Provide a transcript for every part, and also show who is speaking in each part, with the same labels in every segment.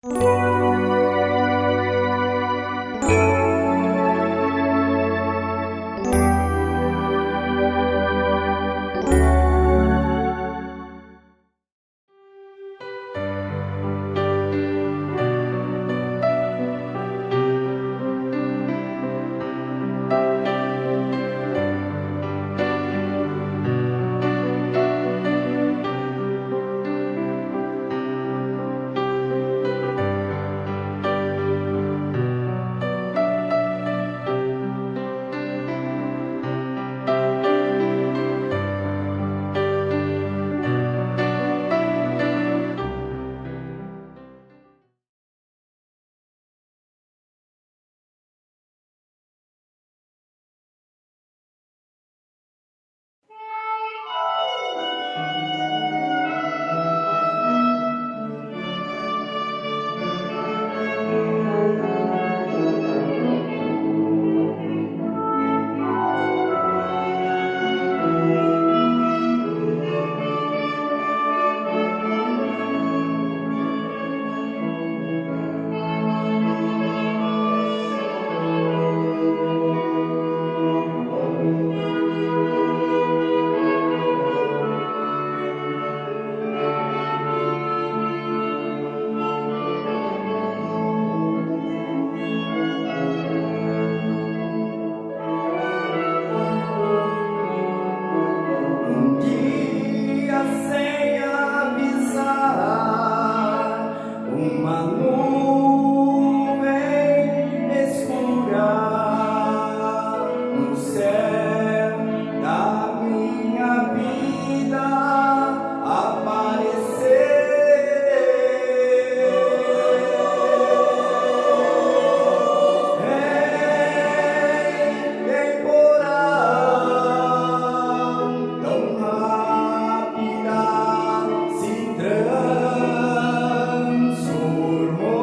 Speaker 1: Se transformou.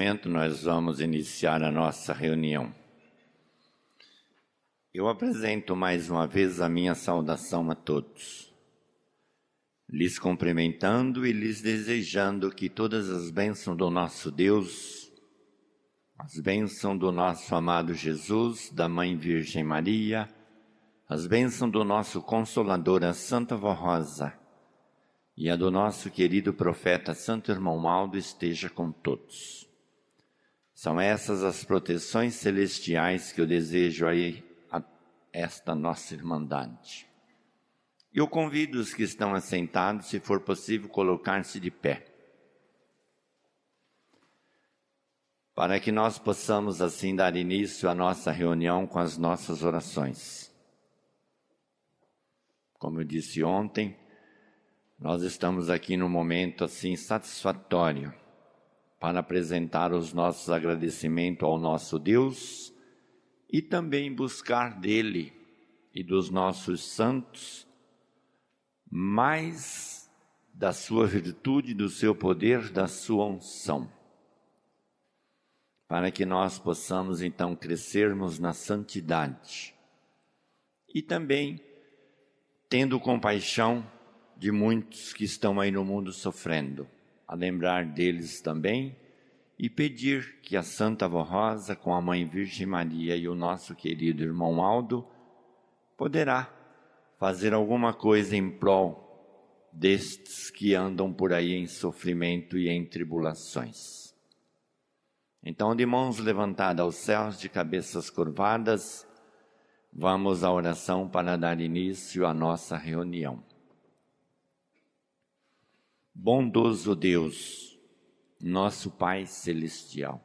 Speaker 1: momento nós vamos iniciar a nossa reunião. Eu apresento mais uma vez a minha saudação a todos, lhes cumprimentando e lhes desejando que todas as bênçãos do nosso Deus, as bênçãos do nosso amado Jesus, da Mãe Virgem Maria, as bênçãos do nosso Consolador, a Santa Vó Rosa, e a do nosso querido profeta Santo Irmão Maldo esteja com todos. São essas as proteções celestiais que eu desejo aí a esta nossa Irmandade. Eu convido os que estão assentados, se for possível, colocar-se de pé, para que nós possamos assim dar início à nossa reunião com as nossas orações. Como eu disse ontem, nós estamos aqui num momento assim satisfatório para apresentar os nossos agradecimentos ao nosso Deus e também buscar dele e dos nossos santos mais da sua virtude, do seu poder, da sua unção, para que nós possamos então crescermos na santidade e também tendo compaixão de muitos que estão aí no mundo sofrendo, a lembrar deles também e pedir que a Santa Vó Rosa, com a Mãe Virgem Maria e o nosso querido irmão Aldo, poderá fazer alguma coisa em prol destes que andam por aí em sofrimento e em tribulações. Então, de mãos levantadas aos céus, de cabeças curvadas, vamos à oração para dar início à nossa reunião. Bondoso Deus, nosso Pai Celestial,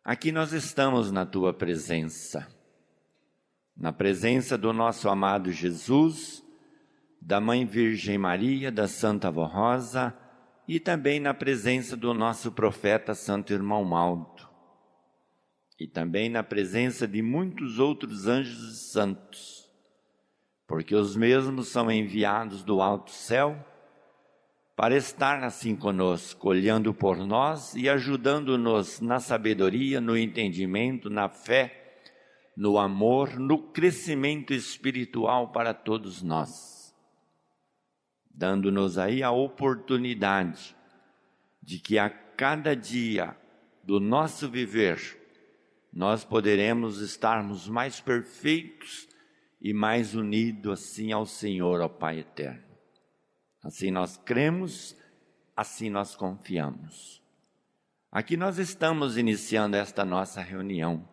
Speaker 1: aqui nós estamos na Tua presença, na presença do nosso amado Jesus, da Mãe Virgem Maria, da Santa Vó Rosa e também na presença do nosso profeta Santo Irmão Maldo e também na presença de muitos outros anjos e santos, porque os mesmos são enviados do alto céu para estar assim conosco, olhando por nós e ajudando-nos na sabedoria, no entendimento, na fé, no amor, no crescimento espiritual para todos nós, dando-nos aí a oportunidade de que a cada dia do nosso viver nós poderemos estarmos mais perfeitos e mais unidos assim ao Senhor, ao Pai Eterno. Assim nós cremos, assim nós confiamos. Aqui nós estamos iniciando esta nossa reunião.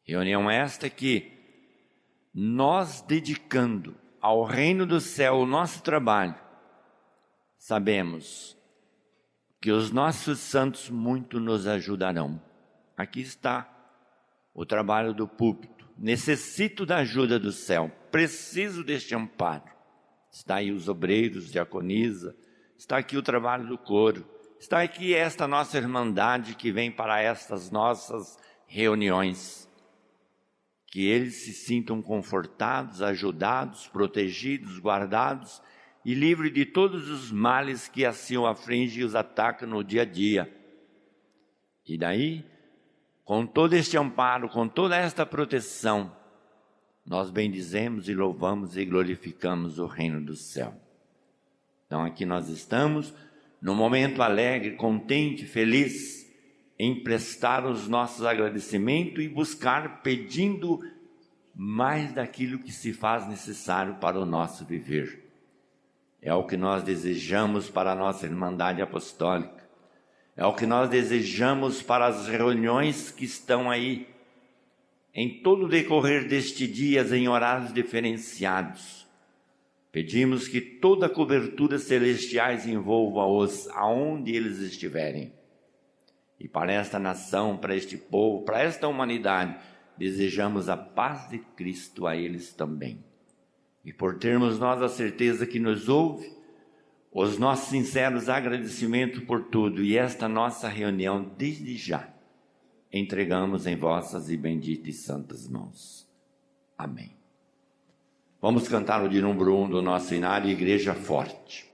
Speaker 1: Reunião esta que nós dedicando ao reino do céu o nosso trabalho, sabemos que os nossos santos muito nos ajudarão. Aqui está o trabalho do púlpito. Necessito da ajuda do céu, preciso deste amparo. Está aí os obreiros, diaconisa, está aqui o trabalho do coro, está aqui esta nossa irmandade que vem para estas nossas reuniões. Que eles se sintam confortados, ajudados, protegidos, guardados e livres de todos os males que assim o afligem e os atacam no dia a dia. E daí, com todo este amparo, com toda esta proteção, nós bendizemos e louvamos e glorificamos o reino do céu. Então aqui nós estamos, num momento alegre, contente, feliz, em prestar os nossos agradecimentos e buscar, pedindo mais daquilo que se faz necessário para o nosso viver. É o que nós desejamos para a nossa Irmandade Apostólica. É o que nós desejamos para as reuniões que estão aí, em todo o decorrer deste dia, em horários diferenciados. Pedimos que toda a cobertura celestiais envolva-os aonde eles estiverem. E para esta nação, para este povo, para esta humanidade, desejamos a paz de Cristo a eles também. E por termos nós a certeza que nos ouve, os nossos sinceros agradecimentos por tudo e esta nossa reunião desde já, entregamos em vossas e benditas e santas mãos. Amém. Vamos cantar o de número 1 do nosso hinário Igreja Forte.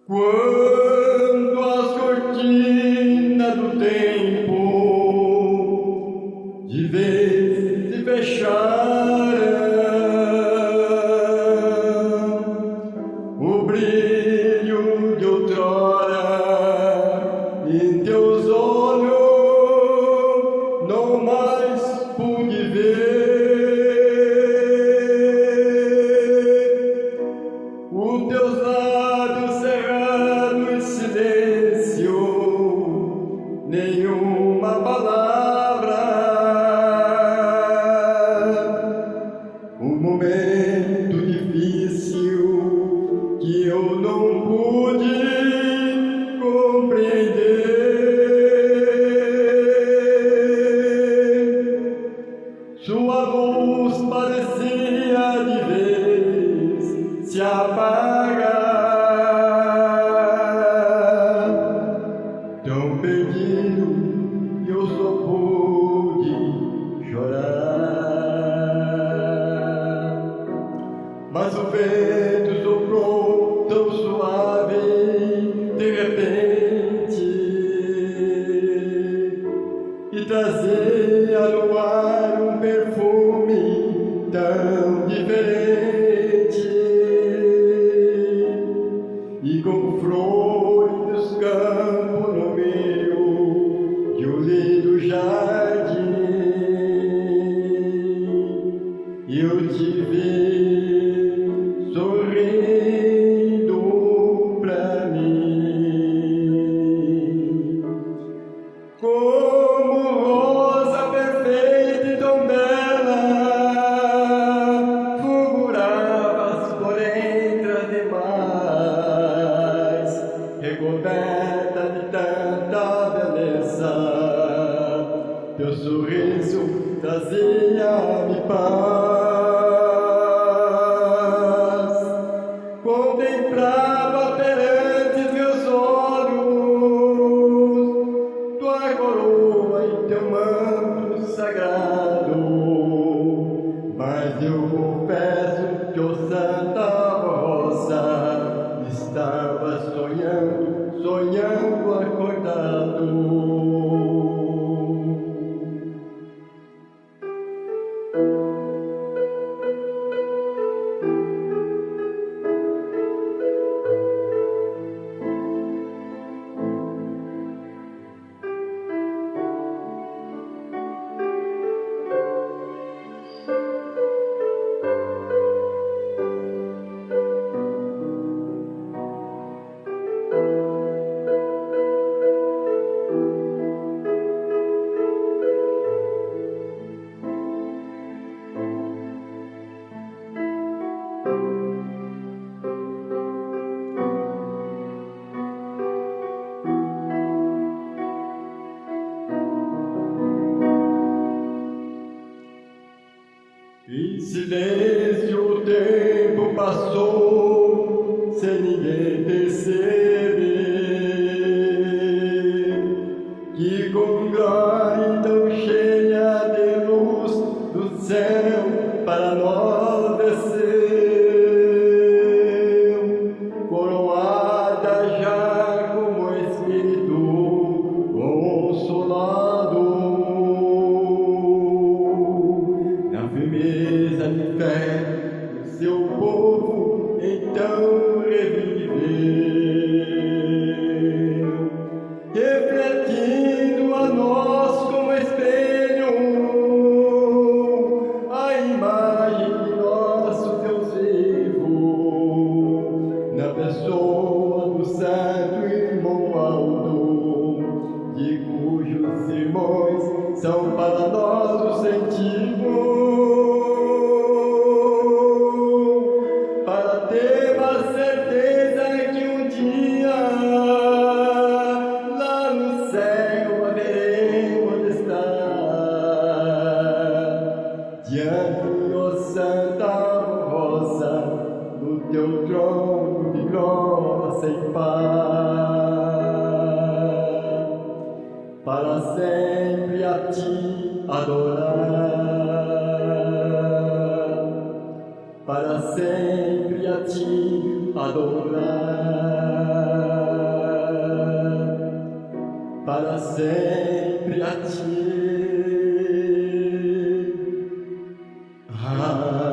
Speaker 2: Quando as cortinas do tempo de vez se fecharam, o brilho de outrora em teus olhos não mais pude ver. Os teus lábios cerrados em silêncio, nenhuma palavra. Um momento difícil que eu não pude compreender. Sua luz parecia de vez se apagar. Tão perdido eu só pude chorar. Mas o vento soprou tão suave de repente e trazia no ar um perfume tão diferente. E com flores dos campos no meio de um lindo jardim, eu te vi sorrindo pra mim. Como rosa perfeita e tão bela, fulguravas por entre as demais, recoberta de tanta beleza. Teu sorriso trazia-me paz. Em silêncio o tempo passou, sem ninguém perceber que com glória tão cheia de luz do céu para nós desceu, coroada já como Espírito consolador. Na firmeza de fé, o seu povo então reviveu, refletindo a nós como espelho a imagem de nosso Deus vivo, na pessoa do santo irmão Aldo, de cujos sermões são para nós o sentido, para ter a certeza que um dia lá no céu haveremos de estar diante, ó Santa Rosa, no teu trono de glória sem par, para sempre a ti adorar, para sempre a ti adorar, para sempre a ti adorar.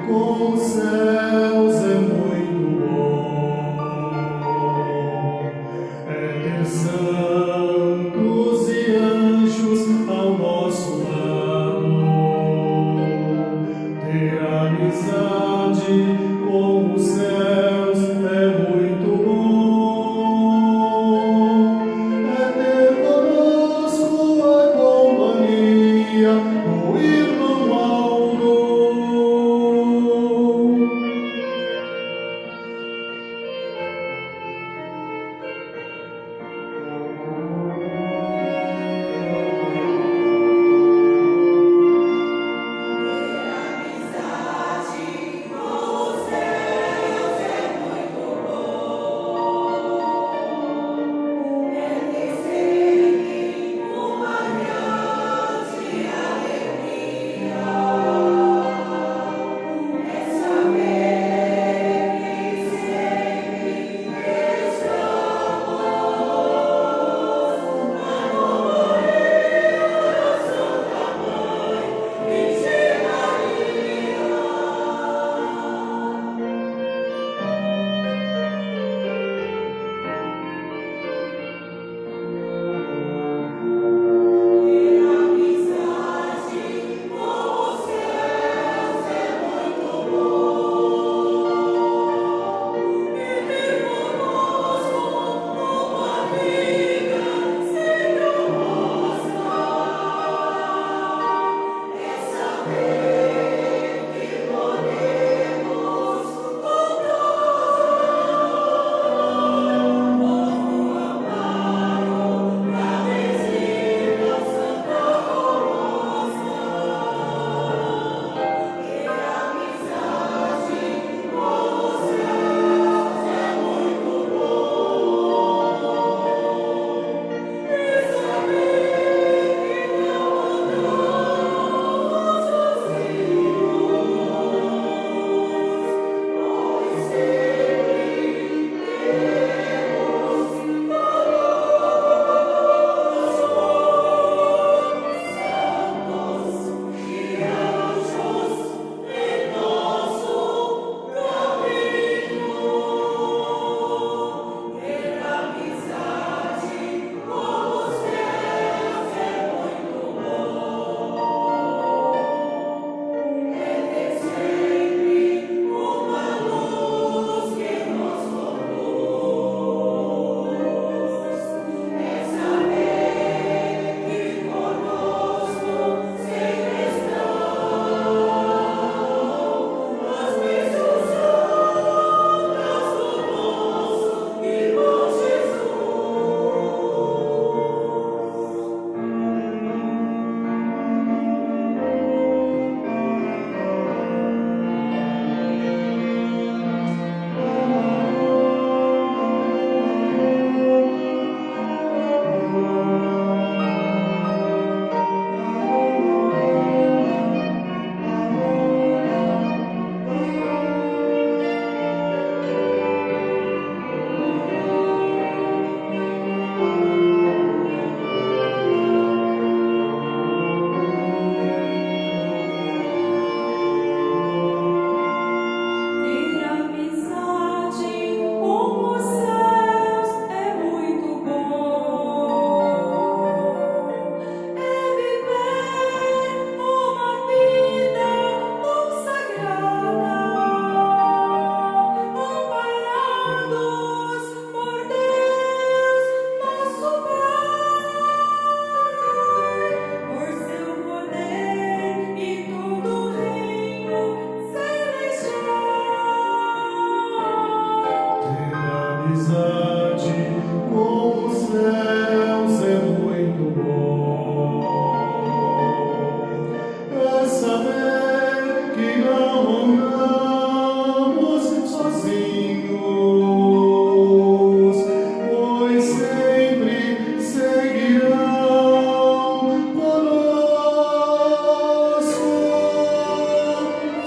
Speaker 3: com os céus é muito bom. É ter santos e anjos ao nosso lado, ter amizade com os céus é muito bom. É ter conosco a companhia do irmão Aldo.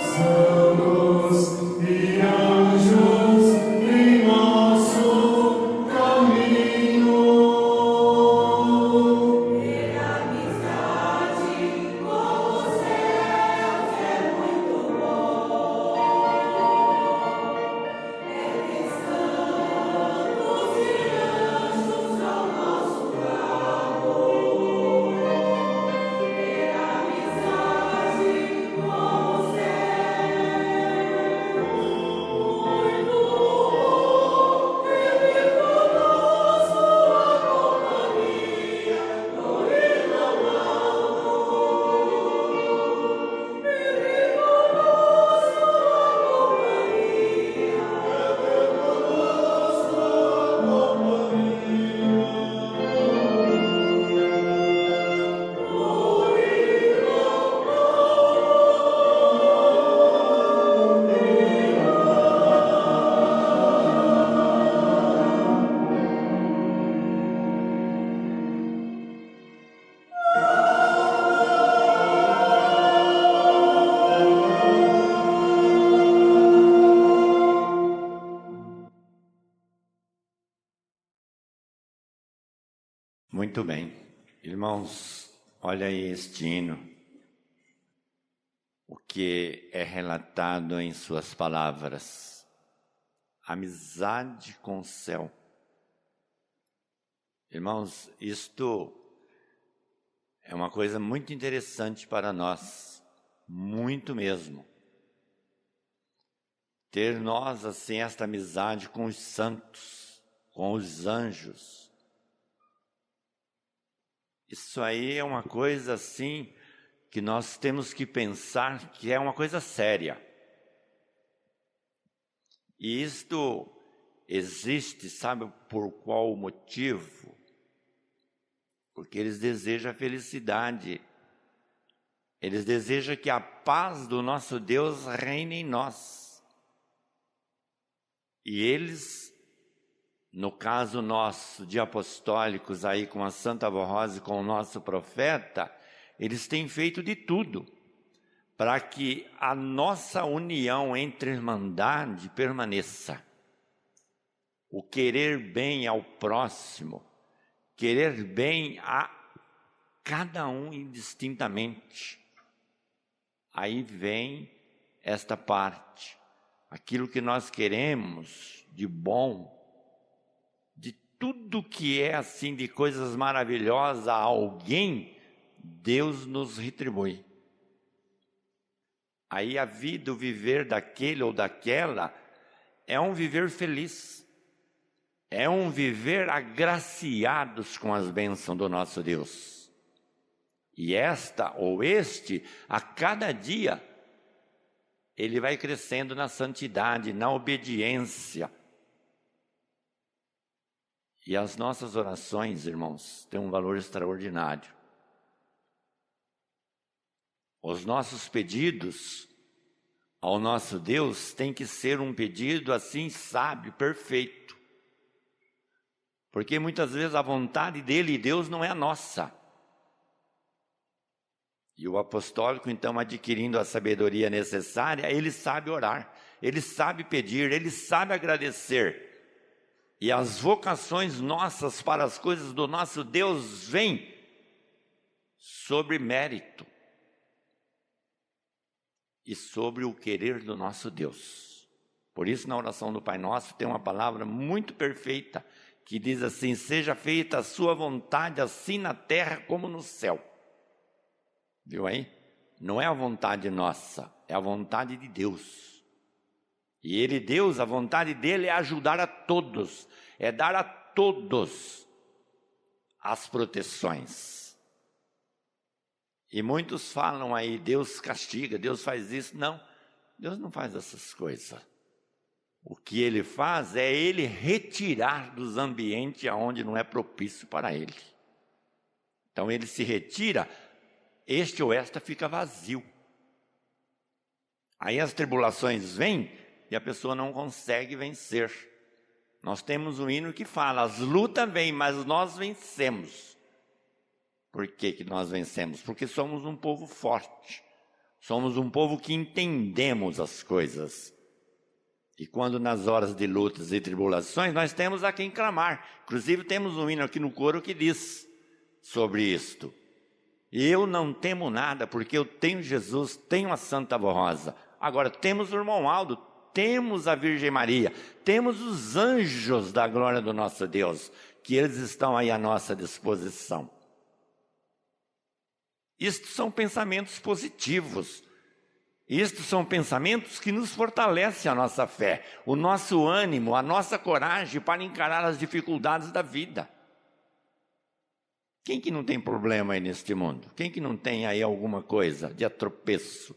Speaker 3: Santos e anjos em nosso
Speaker 1: Muito bem. Irmãos, olha aí este hino, o que é relatado em suas palavras. Amizade com o céu. Irmãos, isto é uma coisa muito interessante para nós, muito mesmo. Ter nós, assim, esta amizade com os santos, com os anjos. Isso aí é uma coisa, assim, que nós temos que pensar que é uma coisa séria. E isto existe, sabe por qual motivo? Porque eles desejam a felicidade. Eles desejam que a paz do nosso Deus reine em nós. E eles, no caso nosso de apostólicos aí com a Santa Avó Rosa e com o nosso profeta, eles têm feito de tudo para que a nossa união entre irmandade permaneça. O querer bem ao próximo, querer bem a cada um indistintamente. Aí vem esta parte. Aquilo que nós queremos de bom, de tudo que é assim de coisas maravilhosas a alguém, Deus nos retribui. Aí a vida, o viver daquele ou daquela, é um viver feliz. É um viver agraciados com as bênçãos do nosso Deus. E esta ou este, a cada dia, ele vai crescendo na santidade, na obediência. E as nossas orações, irmãos, têm um valor extraordinário. Os nossos pedidos ao nosso Deus têm que ser um pedido assim sábio, perfeito. Porque muitas vezes a vontade dele e Deus não é a nossa. E o apostólico, então, adquirindo a sabedoria necessária, ele sabe orar, ele sabe pedir, ele sabe agradecer. E as vocações nossas para as coisas do nosso Deus vêm sobre mérito e sobre o querer do nosso Deus. Por isso, na oração do Pai Nosso, tem uma palavra muito perfeita, que diz assim: seja feita a sua vontade, assim na terra como no céu. Viu aí? Não é a vontade nossa, é a vontade de Deus. E Ele, Deus, a vontade dEle é ajudar a todos, é dar a todos as proteções. E muitos falam aí, Deus castiga, Deus faz isso. Não, Deus não faz essas coisas. O que Ele faz é Ele retirar dos ambientes onde não é propício para Ele. Então Ele se retira, este ou esta fica vazio. Aí as tribulações vêm e a pessoa não consegue vencer. Nós temos um hino que fala, as lutas vêm, mas nós vencemos. Por que nós vencemos? Porque somos um povo forte. Somos um povo que entendemos as coisas. E quando nas horas de lutas e tribulações, nós temos a quem clamar. Inclusive temos um hino aqui no coro que diz sobre isto. Eu não temo nada, porque eu tenho Jesus, tenho a Santa Avó Rosa. Agora, temos o irmão Aldo, temos a Virgem Maria, temos os anjos da glória do nosso Deus, que eles estão aí à nossa disposição. Isto são pensamentos positivos. Isto são pensamentos que nos fortalecem a nossa fé, o nosso ânimo, a nossa coragem para encarar as dificuldades da vida. Quem que não tem problema aí neste mundo? Quem que não tem aí alguma coisa de atropeço?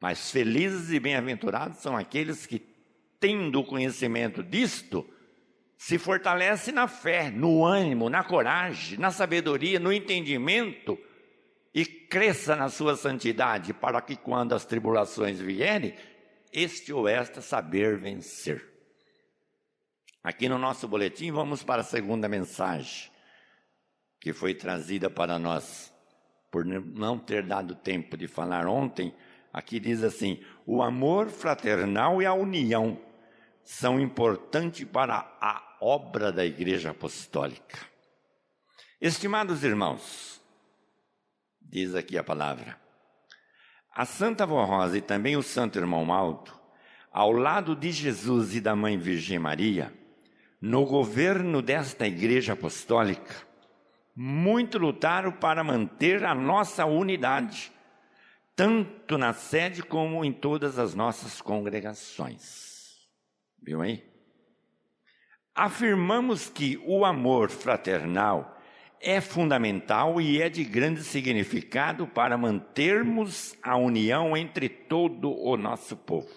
Speaker 1: Mas felizes e bem-aventurados são aqueles que, tendo o conhecimento disto, se fortalecem na fé, no ânimo, na coragem, na sabedoria, no entendimento, e cresça na sua santidade, para que quando as tribulações vierem, este ou esta saber vencer. Aqui no nosso boletim vamos para a segunda mensagem, que foi trazida para nós, por não ter dado tempo de falar ontem. Aqui diz assim: o amor fraternal e a união são importantes para a obra da Igreja Apostólica. Estimados irmãos, diz aqui a palavra, a Santa Vó Rosa e também o Santo Irmão Aldo, ao lado de Jesus e da Mãe Virgem Maria, no governo desta Igreja Apostólica, muito lutaram para manter a nossa unidade, tanto na sede como em todas as nossas congregações. Viu aí? Afirmamos que o amor fraternal é fundamental e é de grande significado para mantermos a união entre todo o nosso povo.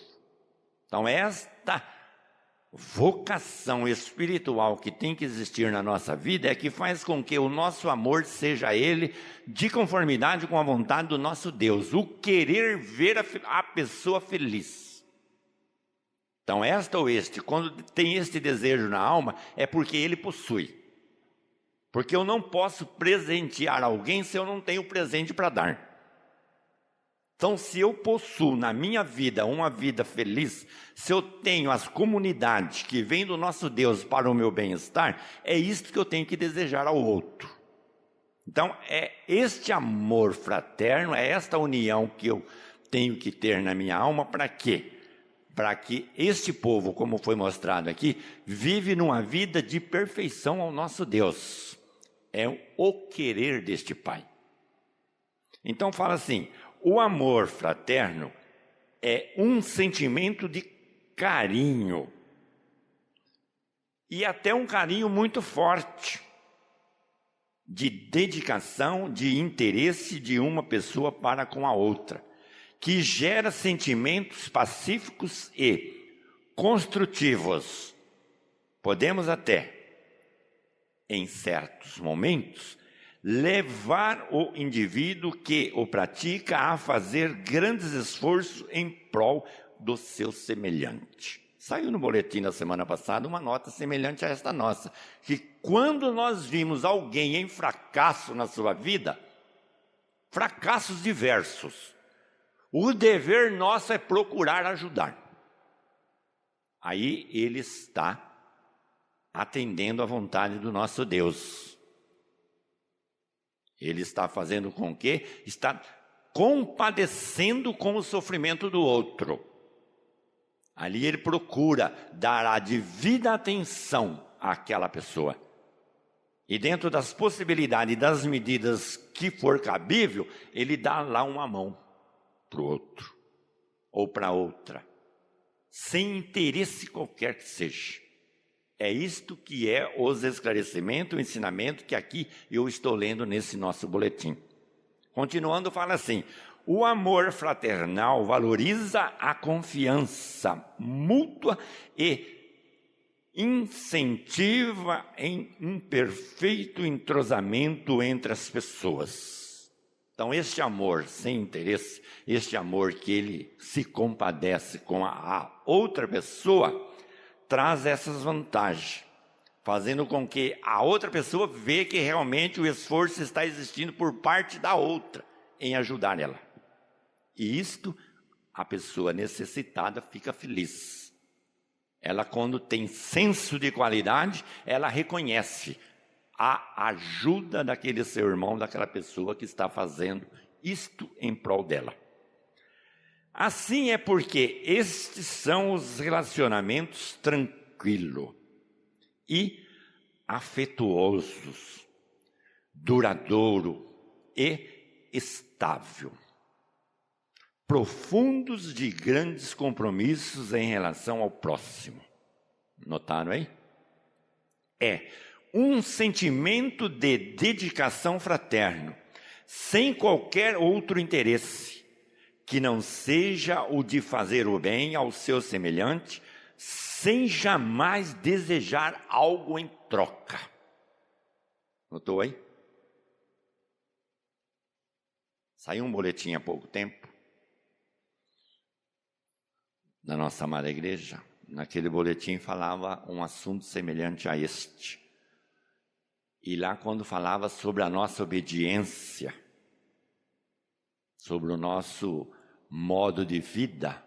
Speaker 1: Então, esta vocação espiritual que tem que existir na nossa vida é que faz com que o nosso amor seja ele de conformidade com a vontade do nosso Deus, o querer ver a pessoa feliz. Então, esta ou este, quando tem este desejo na alma, é porque ele possui. Porque eu não posso presentear alguém se eu não tenho presente para dar. Então, se eu possuo na minha vida uma vida feliz, se eu tenho as comunidades que vêm do nosso Deus para o meu bem-estar, é isto que eu tenho que desejar ao outro. Então, é este amor fraterno, é esta união que eu tenho que ter na minha alma, para quê? Para que este povo, como foi mostrado aqui, vive numa vida de perfeição ao nosso Deus. É o querer deste Pai. Então fala assim, o amor fraterno é um sentimento de carinho. E até um carinho muito forte. De dedicação, de interesse de uma pessoa para com a outra. Que gera sentimentos pacíficos e construtivos. Podemos até, em certos momentos, levar o indivíduo que o pratica a fazer grandes esforços em prol do seu semelhante. Saiu no boletim da semana passada uma nota semelhante a esta nossa, que quando nós vimos alguém em fracasso na sua vida, fracassos diversos, o dever nosso é procurar ajudar. Aí ele está atendendo à vontade do nosso Deus. Ele está fazendo com que está compadecendo com o sofrimento do outro. Ali ele procura dar a devida atenção àquela pessoa. E dentro das possibilidades e das medidas que for cabível, ele dá lá uma mão para o outro ou para outra, sem interesse qualquer que seja. É isto que é os esclarecimentos, o ensinamento que aqui eu estou lendo nesse nosso boletim. Continuando, fala assim, o amor fraternal valoriza a confiança mútua e incentiva em um perfeito entrosamento entre as pessoas. Então, este amor sem interesse, este amor que ele se compadece com a outra pessoa, traz essas vantagens, fazendo com que a outra pessoa veja que realmente o esforço está existindo por parte da outra em ajudar ela. E isto, a pessoa necessitada fica feliz. Ela, quando tem senso de qualidade, ela reconhece a ajuda daquele seu irmão, daquela pessoa que está fazendo isto em prol dela. Assim é porque estes são os relacionamentos tranquilos e afetuosos, duradouro e estável, profundos de grandes compromissos em relação ao próximo. Notaram aí? É um sentimento de dedicação fraterno, sem qualquer outro interesse, que não seja o de fazer o bem ao seu semelhante, sem jamais desejar algo em troca. Notou aí? Saiu um boletim há pouco tempo, da nossa amada igreja. Naquele boletim falava um assunto semelhante a este. E lá, quando falava sobre a nossa obediência, sobre o nosso modo de vida,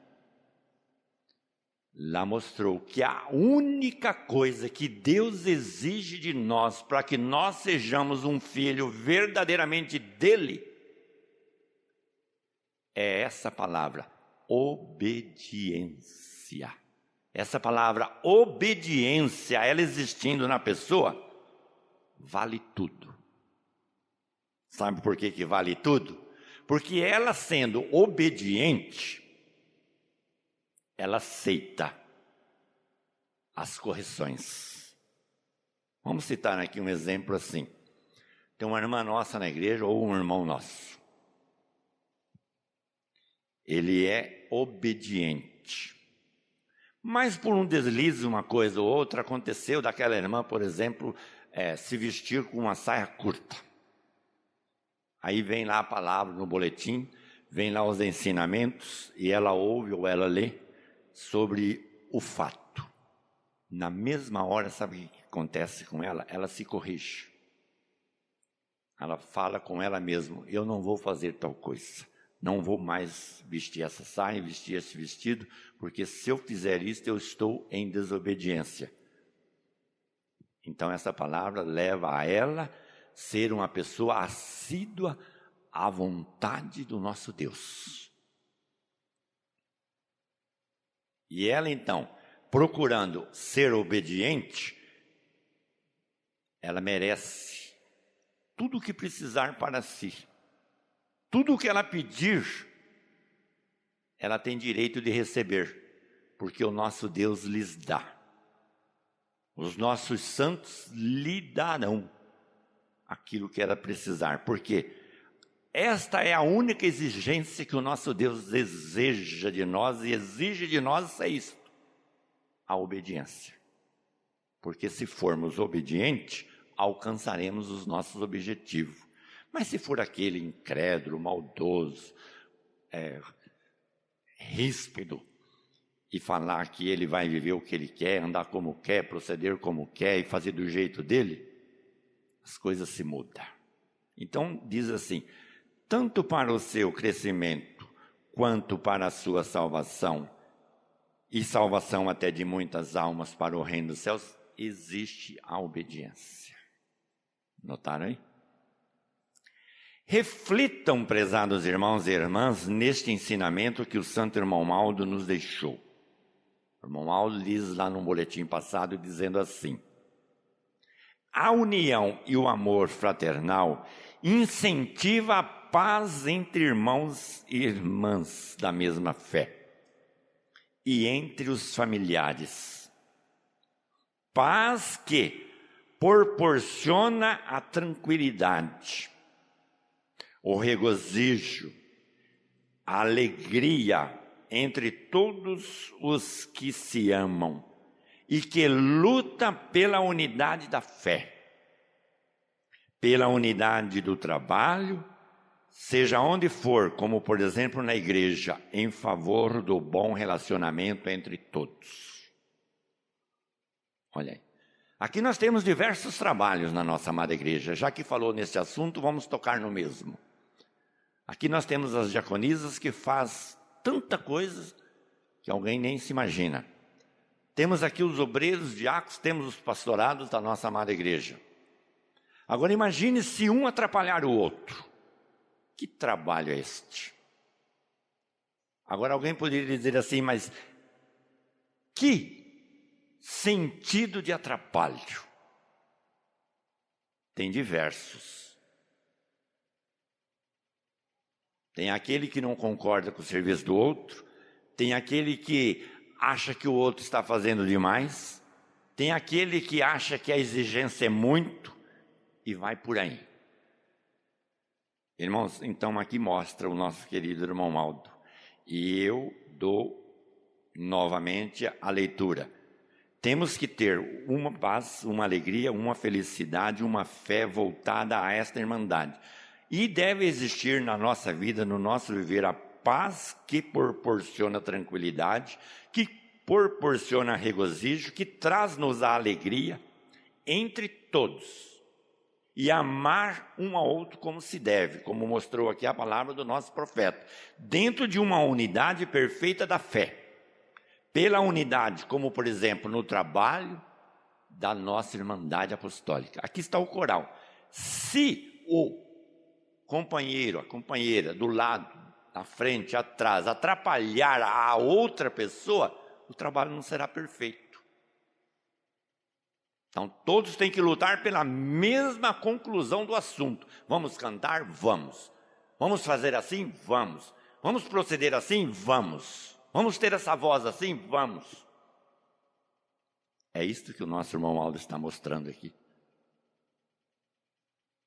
Speaker 1: lá mostrou que a única coisa que Deus exige de nós para que nós sejamos um filho verdadeiramente dele é essa palavra, obediência. Essa palavra obediência, ela existindo na pessoa, vale tudo. Sabe por que vale tudo? Porque ela sendo obediente, ela aceita as correções. Vamos citar aqui um exemplo assim. Tem uma irmã nossa na igreja ou um irmão nosso. Ele é obediente. Mas por um deslize, uma coisa ou outra, aconteceu daquela irmã, por exemplo, se vestir com uma saia curta. Aí vem lá a palavra no boletim, vem lá os ensinamentos, e ela ouve ou ela lê sobre o fato. Na mesma hora, sabe o que acontece com ela? Ela se corrige. Ela fala com ela mesma, eu não vou fazer tal coisa. Não vou mais vestir essa saia, vestir esse vestido, porque se eu fizer isso, eu estou em desobediência. Então essa palavra leva a ela ser uma pessoa assídua à vontade do nosso Deus. E ela então, procurando ser obediente, ela merece tudo o que precisar para si. Tudo o que ela pedir, ela tem direito de receber, porque o nosso Deus lhes dá. Os nossos santos lhe darão aquilo que ela precisar, porque esta é a única exigência que o nosso Deus deseja de nós e exige de nós, é isto, a obediência. Porque se formos obedientes, alcançaremos os nossos objetivos. Mas se for aquele incrédulo, maldoso, ríspido, e falar que ele vai viver o que ele quer, andar como quer, proceder como quer e fazer do jeito dele, as coisas se mudam. Então diz assim, tanto para o seu crescimento, quanto para a sua salvação, e salvação até de muitas almas para o reino dos céus, existe a obediência. Notaram aí? Reflitam, prezados irmãos e irmãs, neste ensinamento que o santo irmão Maldo nos deixou. O irmão Maldo diz lá no boletim passado, dizendo assim, a união e o amor fraternal incentiva a paz entre irmãos e irmãs da mesma fé e entre os familiares. Paz que proporciona a tranquilidade, o regozijo, a alegria entre todos os que se amam e que luta pela unidade da fé, pela unidade do trabalho, seja onde for, como por exemplo na igreja, em favor do bom relacionamento entre todos. Olha aí. Aqui nós temos diversos trabalhos na nossa amada igreja. Já que falou nesse assunto, vamos tocar no mesmo. Aqui nós temos as diaconisas que faz tanta coisa que alguém nem se imagina. Temos aqui os obreiros, diáconos, temos os pastorados da nossa amada igreja. Agora imagine se um atrapalhar o outro. Que trabalho é este? Agora alguém poderia dizer assim, mas que sentido de atrapalho? Tem diversos. Tem aquele que não concorda com o serviço do outro, tem aquele que acha que o outro está fazendo demais, tem aquele que acha que a exigência é muito, e vai por aí. Irmãos, então aqui mostra o nosso querido irmão Maldo. E eu dou novamente a leitura. Temos que ter uma paz, uma alegria, uma felicidade, uma fé voltada a esta irmandade. E deve existir na nossa vida, no nosso viver, a paz que proporciona tranquilidade, que proporciona regozijo, que traz-nos a alegria entre todos. E amar um ao outro como se deve, como mostrou aqui a palavra do nosso profeta, dentro de uma unidade perfeita da fé, pela unidade, como por exemplo no trabalho da nossa Irmandade Apostólica. Aqui está o coral. Se o companheiro, a companheira do lado, à frente, atrás, atrapalhar a outra pessoa, o trabalho não será perfeito. Então todos têm que lutar pela mesma conclusão do assunto. Vamos cantar? Vamos. Vamos fazer assim? Vamos. Vamos proceder assim? Vamos. Vamos ter essa voz assim? Vamos. É isto que o nosso irmão Aldo está mostrando aqui.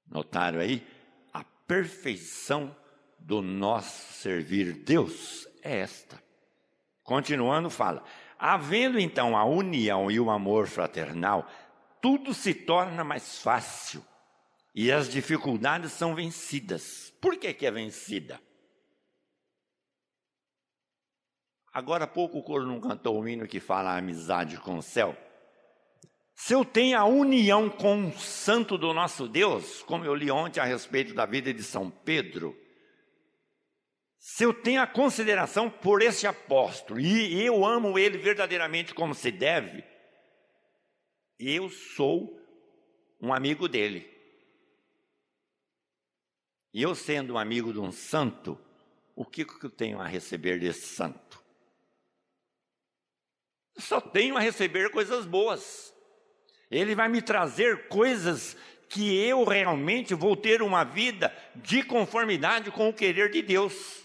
Speaker 1: Notaram aí? A perfeição do nosso servir Deus é esta. Continuando, fala: havendo então a união e o amor fraternal, tudo se torna mais fácil e as dificuldades são vencidas. Por que é vencida? Agora há pouco o coro não cantou o hino que fala a amizade com o céu. Se eu tenho a união com o santo do nosso Deus, como eu li ontem a respeito da vida de São Pedro, se eu tenho a consideração por esse apóstolo e eu amo ele verdadeiramente como se deve, eu sou um amigo dele. E eu sendo um amigo de um santo, o que eu tenho a receber desse santo? Eu só tenho a receber coisas boas. Ele vai me trazer coisas que eu realmente vou ter uma vida de conformidade com o querer de Deus.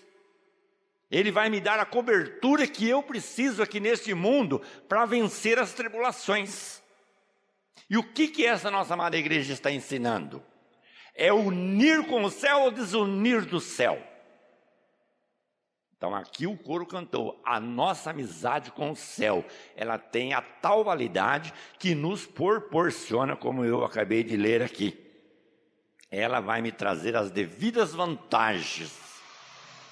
Speaker 1: Ele vai me dar a cobertura que eu preciso aqui neste mundo para vencer as tribulações. E o que essa nossa amada igreja está ensinando? É unir com o céu ou desunir do céu? Então aqui o coro cantou: a nossa amizade com o céu, ela tem a tal validade que nos proporciona, como eu acabei de ler aqui. Ela vai me trazer as devidas vantagens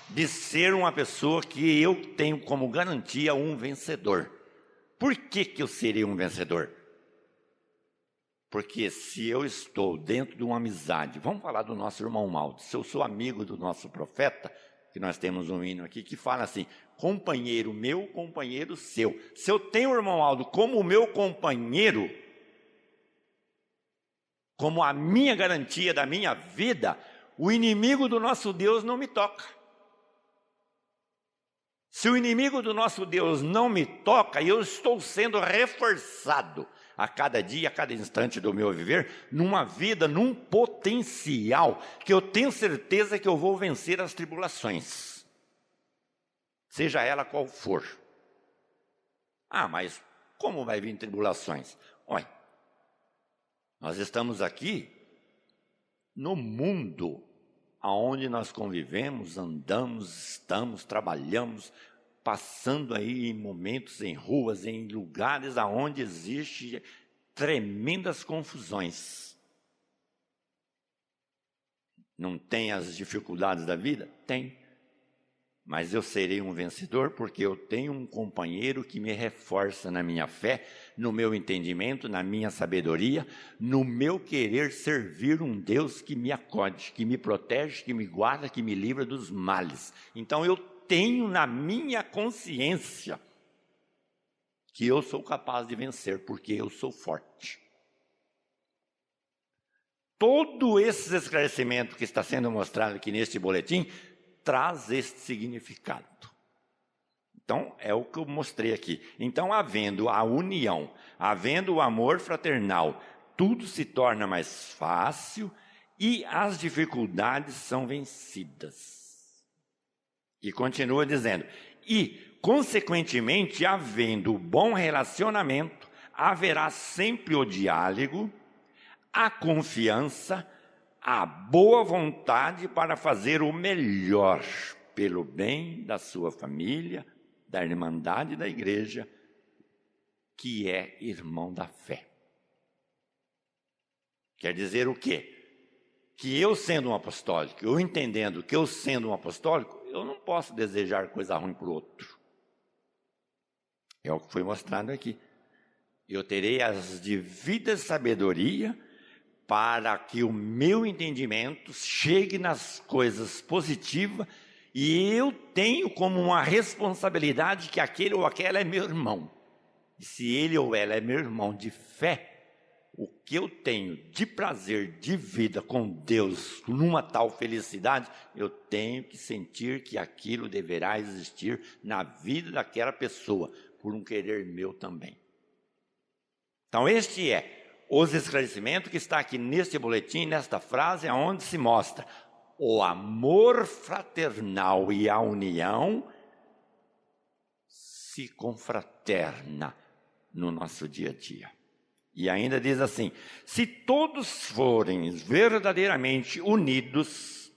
Speaker 1: de ser uma pessoa que eu tenho como garantia um vencedor. Por que eu serei um vencedor? Porque se eu estou dentro de uma amizade, vamos falar do nosso irmão Aldo, se eu sou amigo do nosso profeta, que nós temos um hino aqui que fala assim: companheiro meu, companheiro seu. Se eu tenho o irmão Aldo como meu companheiro, como a minha garantia da minha vida, o inimigo do nosso Deus não me toca. Se o inimigo do nosso Deus não me toca, eu estou sendo reforçado a cada dia, a cada instante do meu viver, numa vida, num potencial, que eu tenho certeza que eu vou vencer as tribulações, seja ela qual for. Ah, mas como vai vir tribulações? Olha, nós estamos aqui no mundo aonde nós convivemos, andamos, estamos, trabalhamos, passando aí em momentos, em ruas, em lugares aonde existe tremendas confusões. Não tem as dificuldades da vida? Tem. Mas eu serei um vencedor porque eu tenho um companheiro que me reforça na minha fé, no meu entendimento, na minha sabedoria, no meu querer servir um Deus que me acode, que me protege, que me guarda, que me livra dos males. Então eu tenho na minha consciência que eu sou capaz de vencer, porque eu sou forte. Todo esse esclarecimento que está sendo mostrado aqui neste boletim traz este significado. Então, é o que eu mostrei aqui. Então, havendo a união, havendo o amor fraternal, tudo se torna mais fácil e as dificuldades são vencidas. E continua dizendo: e, consequentemente, havendo bom relacionamento, haverá sempre o diálogo, a confiança, a boa vontade para fazer o melhor pelo bem da sua família, da irmandade da igreja, que é irmão da fé. Quer dizer o quê? Que eu sendo um apostólico, eu entendendo que eu sendo um apostólico, eu não posso desejar coisa ruim para o outro. É o que foi mostrado aqui. Eu terei as devidas sabedoria para que o meu entendimento chegue nas coisas positivas E eu tenho como uma responsabilidade que aquele ou aquela é meu irmão. E se ele ou ela é meu irmão de fé, o que eu tenho de prazer, de vida com Deus, numa tal felicidade, eu tenho que sentir que aquilo deverá existir na vida daquela pessoa, por um querer meu também. Então este é os esclarecimentos que está aqui neste boletim, nesta frase, onde se mostra o amor fraternal e a união se confraterna no nosso dia a dia. E ainda diz assim: se todos forem verdadeiramente unidos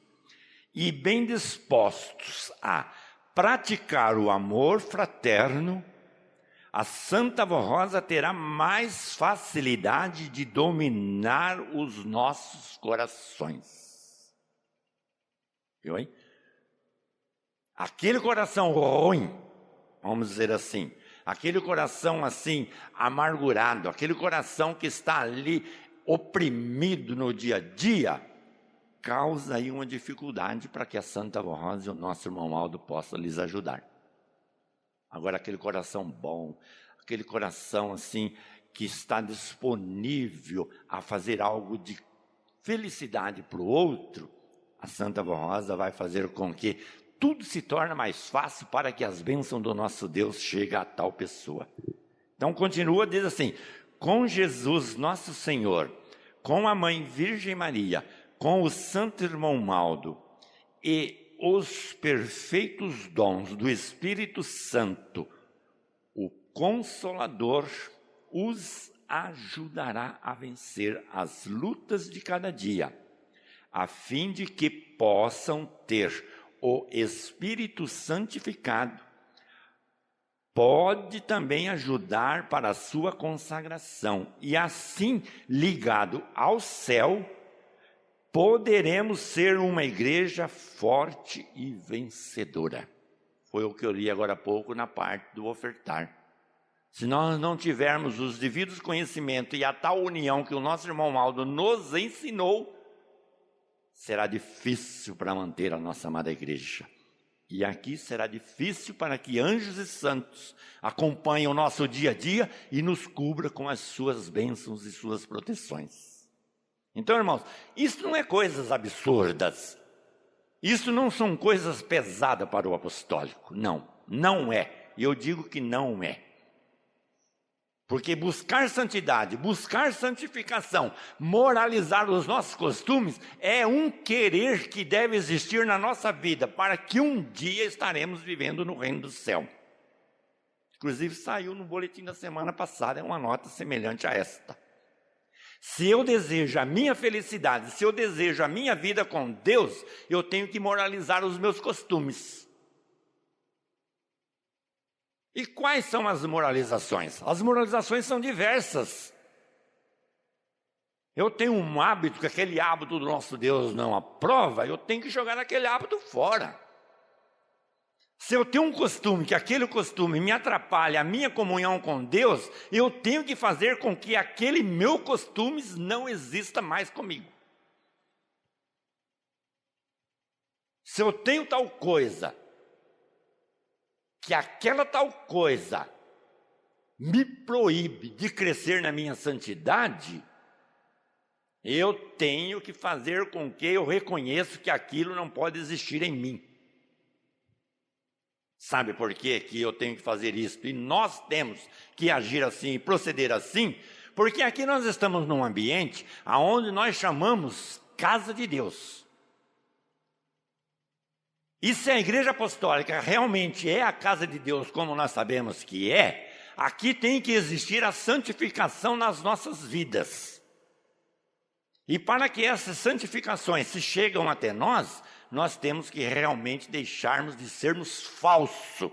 Speaker 1: e bem dispostos a praticar o amor fraterno, a Santa Avó Rosa terá mais facilidade de dominar os nossos corações. Viu, hein? Aquele coração ruim, vamos dizer assim, aquele coração assim amargurado, aquele coração que está ali oprimido no dia a dia, causa aí uma dificuldade para que a Santa Avó Rosa e o nosso irmão Aldo possam lhes ajudar. Agora aquele coração bom, aquele coração assim que está disponível a fazer algo de felicidade para o outro, a Santa Avó Rosa vai fazer com que tudo se torne mais fácil para que as bênçãos do nosso Deus cheguem a tal pessoa. Então continua, diz assim: com Jesus nosso Senhor, com a Mãe Virgem Maria, com o Santo Irmão Maldo e os perfeitos dons do Espírito Santo, o Consolador os ajudará a vencer as lutas de cada dia, a fim de que possam ter o Espírito santificado. Pode também ajudar para a sua consagração, e assim, ligado ao céu, poderemos ser uma igreja forte e vencedora. Foi o que eu li agora há pouco na parte do ofertar. Se nós não tivermos os devidos conhecimentos e a tal união que o nosso irmão Aldo nos ensinou, será difícil para manter a nossa amada igreja. E aqui será difícil para que anjos e santos acompanhem o nosso dia a dia e nos cubra com as suas bênçãos e suas proteções. Então, irmãos, isso não é coisas absurdas. Isso não são coisas pesadas para o apostólico. Não, não é. E eu digo que não é. Porque buscar santidade, buscar santificação, moralizar os nossos costumes, é um querer que deve existir na nossa vida, para que um dia estaremos vivendo no reino do céu. Inclusive saiu no boletim da semana passada uma nota semelhante a esta. Se eu desejo a minha felicidade, se eu desejo a minha vida com Deus, eu tenho que moralizar os meus costumes. E quais são as moralizações? As moralizações são diversas. Eu tenho um hábito que aquele hábito do nosso Deus não aprova, eu tenho que jogar aquele hábito fora. Se eu tenho um costume, que aquele costume me atrapalha a minha comunhão com Deus, eu tenho que fazer com que aquele meu costume não exista mais comigo. Se eu tenho tal coisa, que aquela tal coisa me proíbe de crescer na minha santidade, eu tenho que fazer com que eu reconheça que aquilo não pode existir em mim. Sabe por quê que eu tenho que fazer isso? E nós temos que agir assim e proceder assim, porque aqui nós estamos num ambiente onde nós chamamos casa de Deus. E se a igreja apostólica realmente é a casa de Deus, como nós sabemos que é, aqui tem que existir a santificação nas nossas vidas. E para que essas santificações se chegam até nós, nós temos que realmente deixarmos de sermos falsos.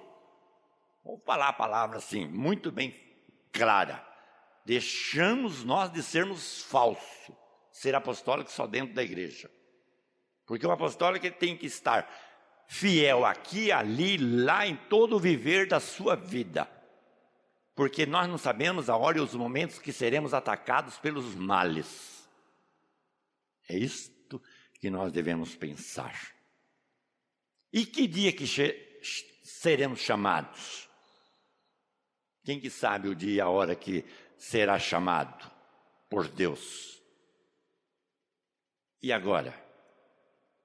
Speaker 1: Vou falar a palavra assim, muito bem clara. Deixamos nós de sermos falsos. Ser apostólico só dentro da igreja. Porque o apostólico ele tem que estar fiel aqui, ali, lá, em todo o viver da sua vida. Porque nós não sabemos a hora e os momentos que seremos atacados pelos males. É isto que nós devemos pensar. E que dia que seremos chamados? Quem que sabe o dia e a hora que será chamado por Deus? E agora?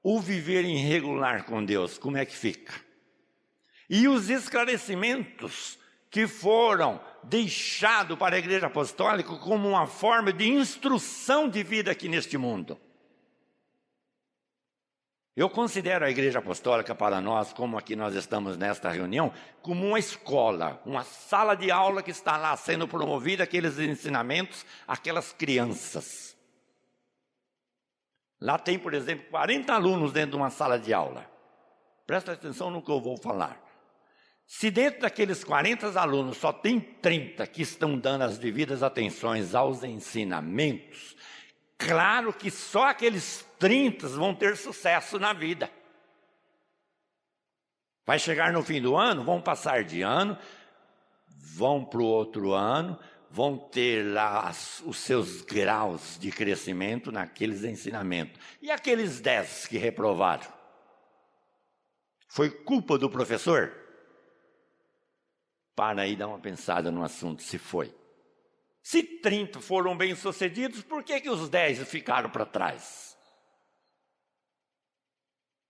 Speaker 1: O viver irregular com Deus, como é que fica? E os esclarecimentos que foram deixados para a Igreja Apostólica como uma forma de instrução de vida aqui neste mundo. Eu considero a Igreja Apostólica para nós, como aqui nós estamos nesta reunião, como uma escola, uma sala de aula que está lá sendo promovida aqueles ensinamentos àquelas crianças. Lá tem, por exemplo, 40 alunos dentro de uma sala de aula. Presta atenção no que eu vou falar. Se dentro daqueles 40 alunos só tem 30 que estão dando as devidas atenções aos ensinamentos, claro que só aqueles 30 vão ter sucesso na vida. Vai chegar no fim do ano, vão passar de ano, vão para o outro ano, vão ter lá os seus graus de crescimento naqueles ensinamentos. E aqueles 10 que reprovaram? Foi culpa do professor? Para aí dar uma pensada no assunto, se foi. Se 30 foram bem-sucedidos, por que os 10 ficaram para trás?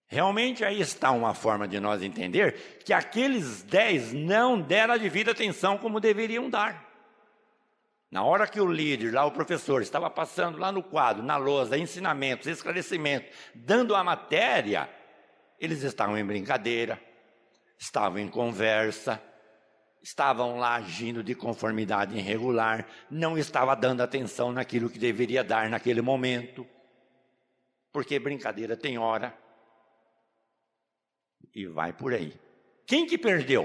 Speaker 1: Realmente aí está uma forma de nós entender que aqueles 10 não deram a devida atenção como deveriam dar. Na hora que o líder, lá o professor, estava passando lá no quadro, na lousa, ensinamentos, esclarecimentos, dando a matéria, eles estavam em brincadeira, estavam em conversa, estavam lá agindo de conformidade irregular, não estava dando atenção naquilo que deveria dar naquele momento, porque brincadeira tem hora, e vai por aí. Quem que perdeu?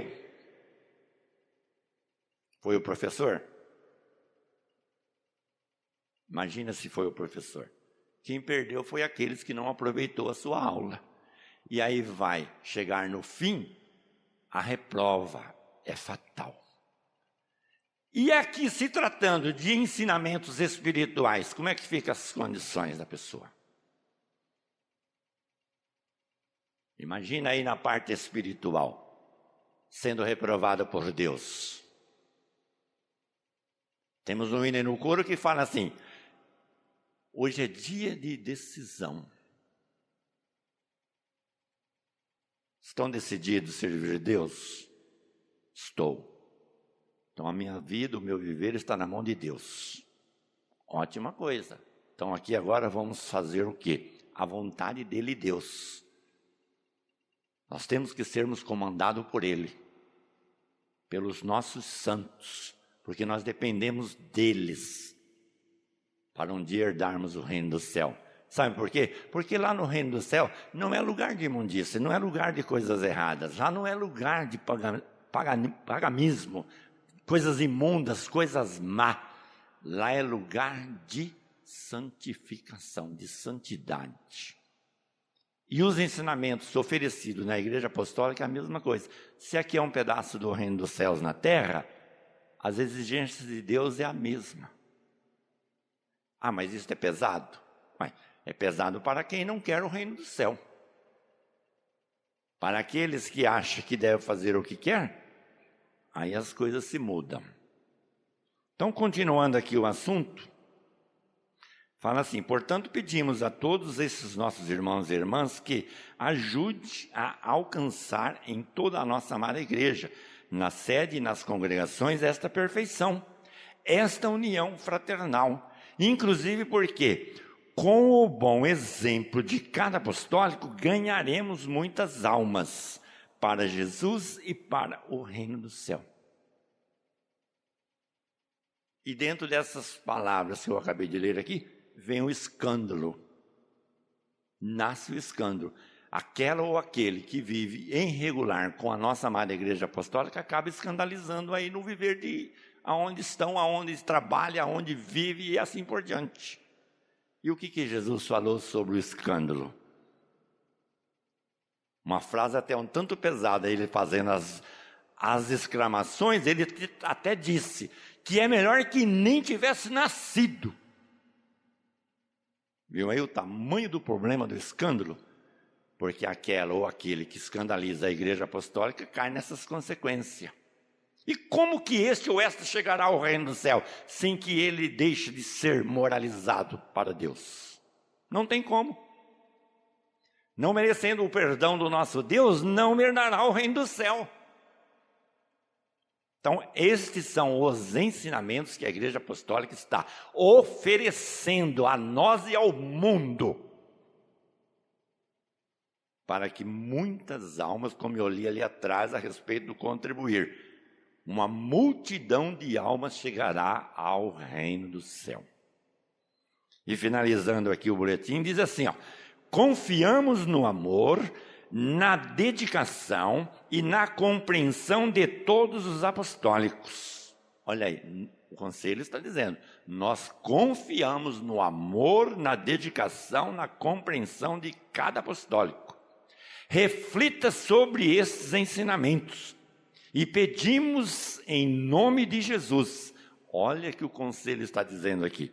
Speaker 1: Foi o professor? Imagina se foi o professor. Quem perdeu foi aqueles que não aproveitou a sua aula. E aí vai chegar no fim, a reprova é fatal. E aqui, se tratando de ensinamentos espirituais, como é que ficam as condições da pessoa? Imagina aí na parte espiritual, sendo reprovada por Deus. Temos um hino no coro que fala assim: hoje é dia de decisão. Estão decididos a servir a Deus? Estou. Então a minha vida, o meu viver está na mão de Deus. Ótima coisa. Então aqui agora vamos fazer o quê? A vontade dele, Deus. Nós temos que sermos comandados por Ele, pelos nossos santos, porque nós dependemos deles, para um dia herdarmos o reino do céu. Sabe por quê? Porque lá no reino do céu não é lugar de imundícia, não é lugar de coisas erradas, lá não é lugar de pagamismo, coisas imundas, coisas má. Lá é lugar de santificação, de santidade. E os ensinamentos oferecidos na Igreja Apostólica é a mesma coisa. Se aqui é um pedaço do reino dos céus na terra, as exigências de Deus é a mesma. Ah, mas isso é pesado? Mas é pesado para quem não quer o reino do céu. Para aqueles que acham que devem fazer o que quer, aí as coisas se mudam. Então, continuando aqui o assunto, fala assim: portanto, pedimos a todos esses nossos irmãos e irmãs que ajude a alcançar em toda a nossa amada igreja, na sede e nas congregações, esta perfeição, esta união fraternal, inclusive porque, com o bom exemplo de cada apostólico, ganharemos muitas almas para Jesus e para o reino do céu. E dentro dessas palavras que eu acabei de ler aqui, vem o escândalo. Nasce o escândalo. Aquela ou aquele que vive em regular com a nossa amada igreja apostólica acaba escandalizando aí no viver de aonde estão, aonde trabalha, aonde vive e assim por diante. E o que Jesus falou sobre o escândalo? Uma frase até um tanto pesada, ele fazendo as exclamações, ele até disse que é melhor que nem tivesse nascido. Viu aí o tamanho do problema do escândalo? porque aquela ou aquele que escandaliza a igreja apostólica cai nessas consequências. E como que este ou esta chegará ao reino do céu sem que ele deixe de ser moralizado para Deus? Não tem como. Não merecendo o perdão do nosso Deus, não herdará o reino do céu. Então, estes são os ensinamentos que a igreja apostólica está oferecendo a nós e ao mundo, para que muitas almas, como eu li ali atrás a respeito do contribuir, uma multidão de almas chegará ao reino do céu. E finalizando aqui o boletim, diz assim, ó: confiamos no amor, na dedicação e na compreensão de todos os apostólicos. Olha aí, o conselho está dizendo, nós confiamos no amor, na dedicação, na compreensão de cada apostólico. Reflita sobre esses ensinamentos e pedimos em nome de Jesus. Olha que o conselho está dizendo aqui.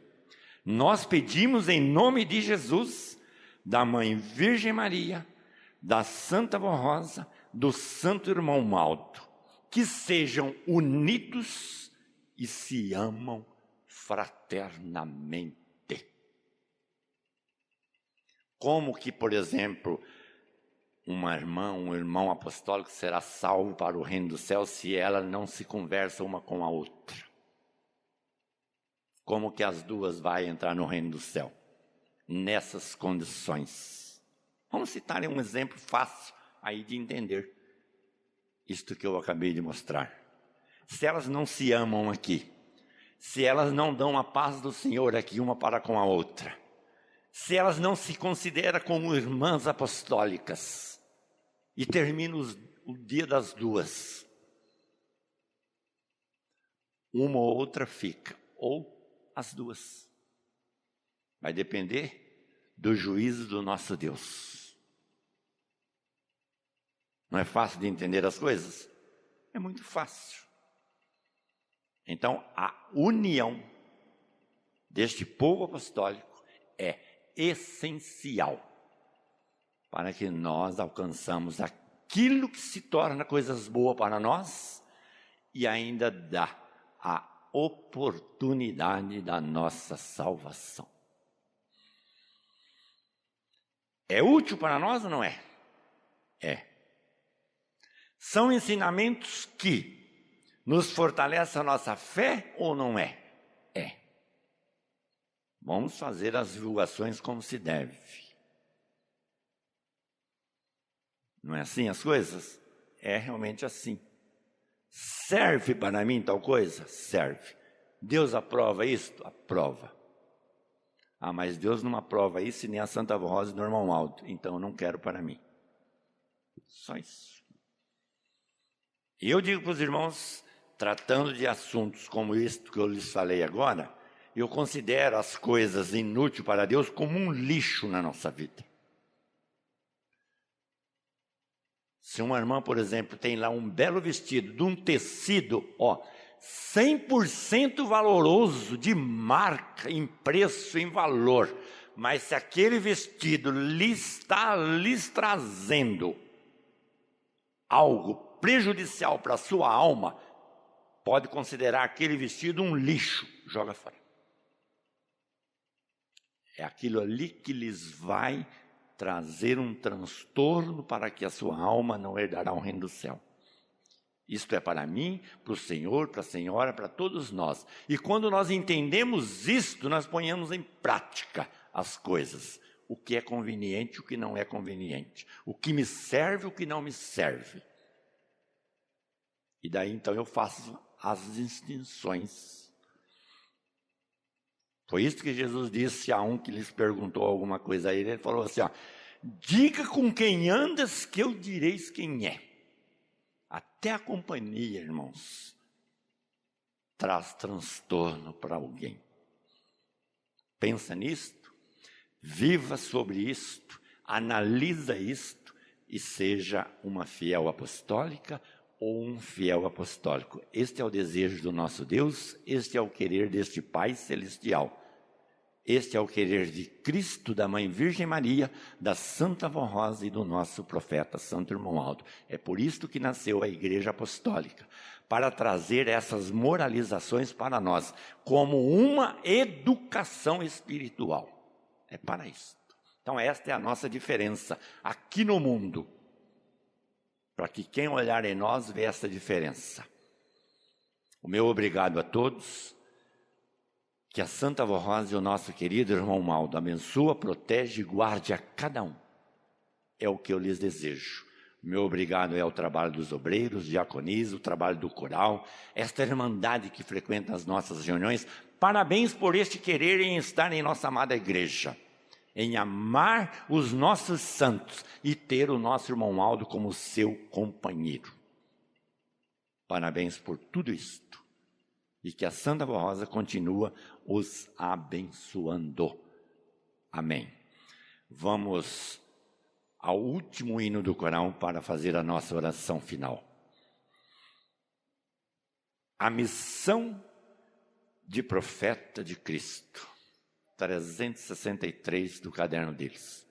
Speaker 1: Nós pedimos em nome de Jesus, da Mãe Virgem Maria, da Santa Vó Rosa, do Santo Irmão Maldo, que sejam unidos e se amam fraternamente. Como que, por exemplo, uma irmã, um irmão apostólico será salvo para o reino do céu se ela não se conversa uma com a outra? Como que as duas vão entrar no reino do céu? Nessas condições. Vamos citar um exemplo fácil aí de entender isto que eu acabei de mostrar. Se elas não se amam aqui, se elas não dão a paz do Senhor aqui uma para com a outra, se elas não se consideram como irmãs apostólicas, e termina o dia das duas, uma ou outra fica, ou as duas. Vai depender do juízo do nosso Deus. Não é fácil de entender as coisas? É muito fácil. Então, a união deste povo apostólico é essencial para que nós alcançamos aquilo que se torna coisas boas para nós e ainda dá a oportunidade da nossa salvação. É útil para nós ou não é? É. São ensinamentos que nos fortalecem a nossa fé ou não é? É. Vamos fazer as divulgações como se deve. Não é assim as coisas? É realmente assim. Serve para mim tal coisa? Serve. Deus aprova isto? Aprova. Ah, mas Deus não aprova isso e nem a Santa Vó Rosa e o Irmão Maldo. Então eu não quero para mim. Só isso. E eu digo para os irmãos, tratando de assuntos como isto que eu lhes falei agora, eu considero as coisas inúteis para Deus como um lixo na nossa vida. Se uma irmã, por exemplo, tem lá um belo vestido de um tecido, 100% valoroso, de marca, em preço, em valor, mas se aquele vestido lhes trazendo algo prejudicial para a sua alma, pode considerar aquele vestido um lixo, joga fora. É aquilo ali que lhes vai trazer um transtorno para que a sua alma não herdará o reino do céu. Isto é para mim, para o Senhor, para a Senhora, para todos nós. E quando nós entendemos isto, nós ponhamos em prática as coisas. O que é conveniente, o que não é conveniente. O que me serve, o que não me serve. E daí então eu faço as distinções. Foi isso que Jesus disse a um que lhes perguntou alguma coisa a ele. Ele falou assim, diga com quem andas que eu direis quem é. Até a companhia, irmãos, traz transtorno para alguém. Pensa nisto, viva sobre isto, analisa isto e seja uma fiel apostólica ou um fiel apostólico. Este é o desejo do nosso Deus, este é o querer deste Pai Celestial. Este é o querer de Cristo, da Mãe Virgem Maria, da Santa Avó Rosa e do nosso profeta Santo Irmão Aldo. É por isto que nasceu a Igreja Apostólica, para trazer essas moralizações para nós, como uma educação espiritual. É para isso. Então esta é a nossa diferença aqui no mundo, para que quem olhar em nós vê essa diferença. O meu obrigado a todos. Que a Santa Avó Rosa e o nosso querido irmão Aldo abençoe, protege e guarde a cada um. É o que eu lhes desejo. Meu obrigado é ao trabalho dos obreiros, diaconis, o trabalho do coral, esta irmandade que frequenta as nossas reuniões. Parabéns por este querer em estar em nossa amada igreja, em amar os nossos santos e ter o nosso irmão Aldo como seu companheiro. Parabéns por tudo isto. E que a Santa Avó Rosa continua os abençoando. Amém. Vamos ao último hino do coral para fazer a nossa oração final. A missão de profeta de Cristo. 363 do caderno deles.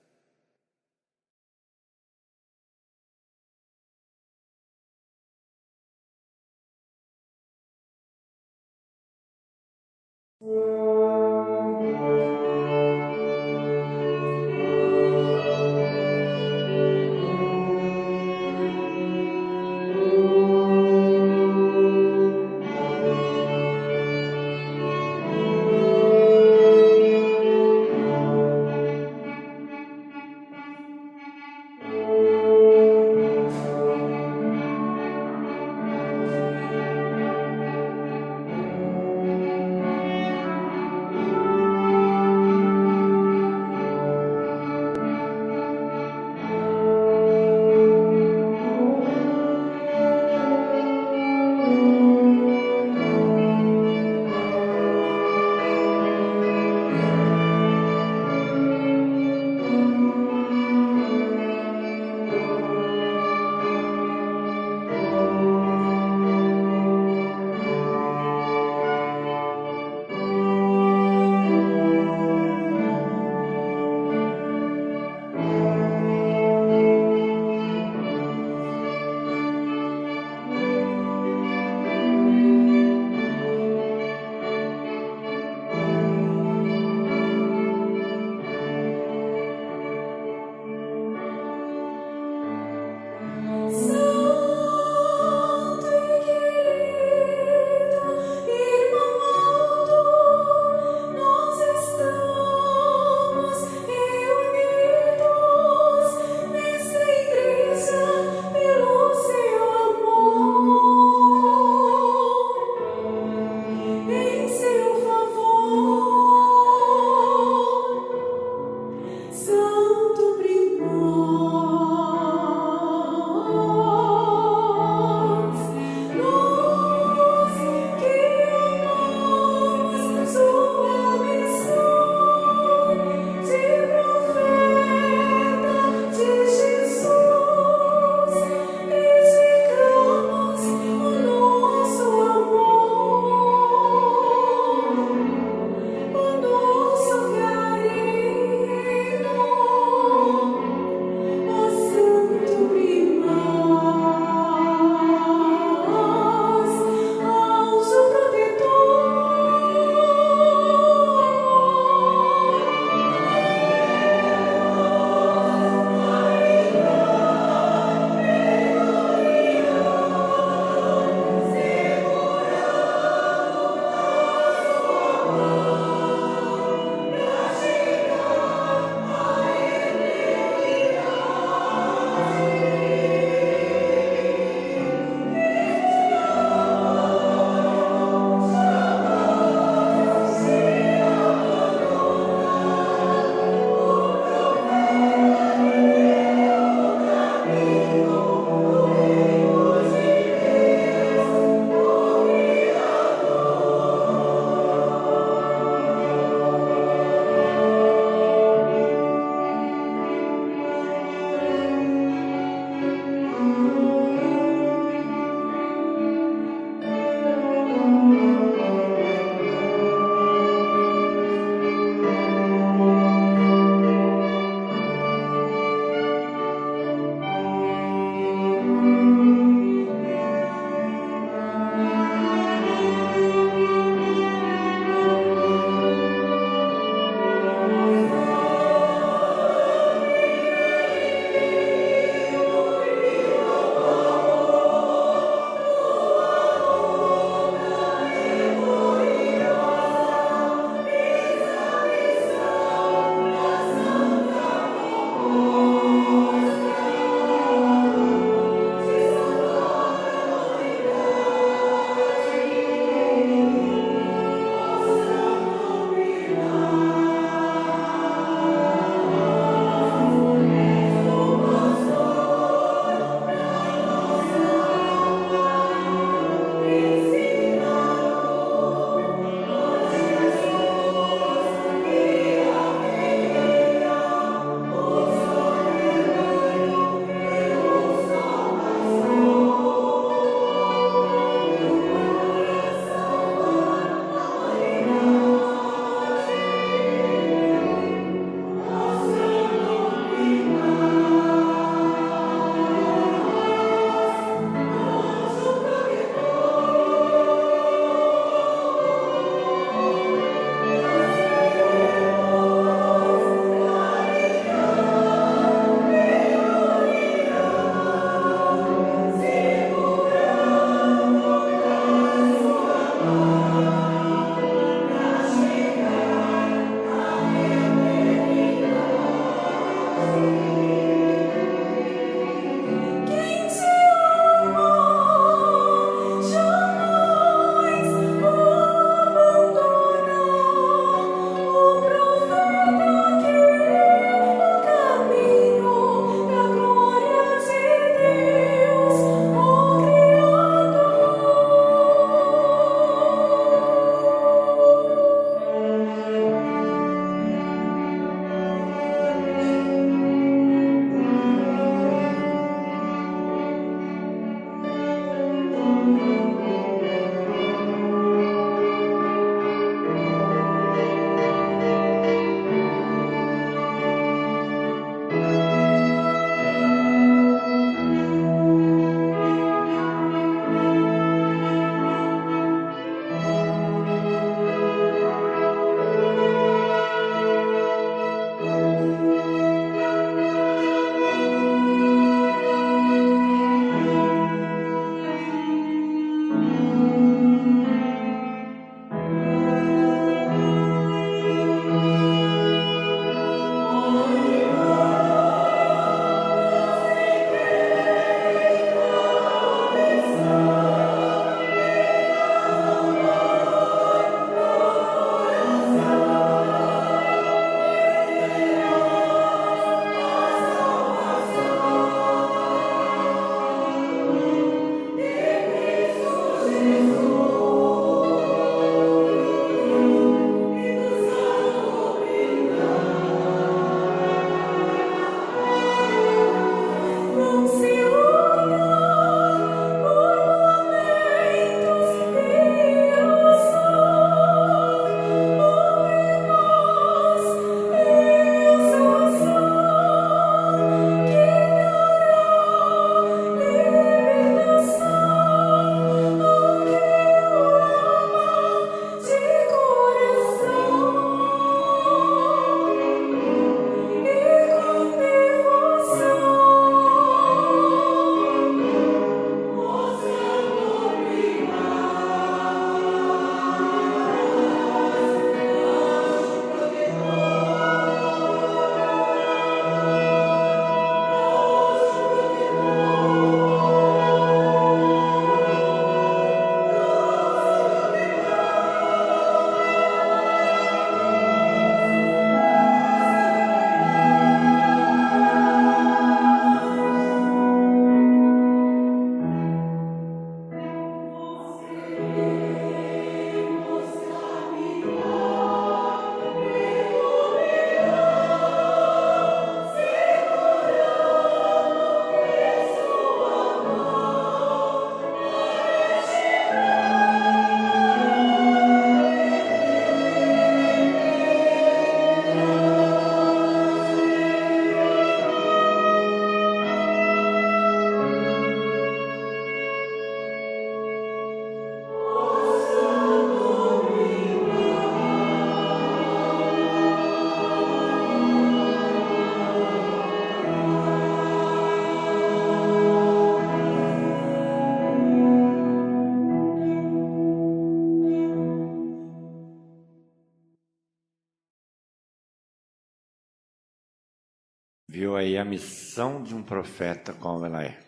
Speaker 1: viu aí a missão de um profeta como ela é.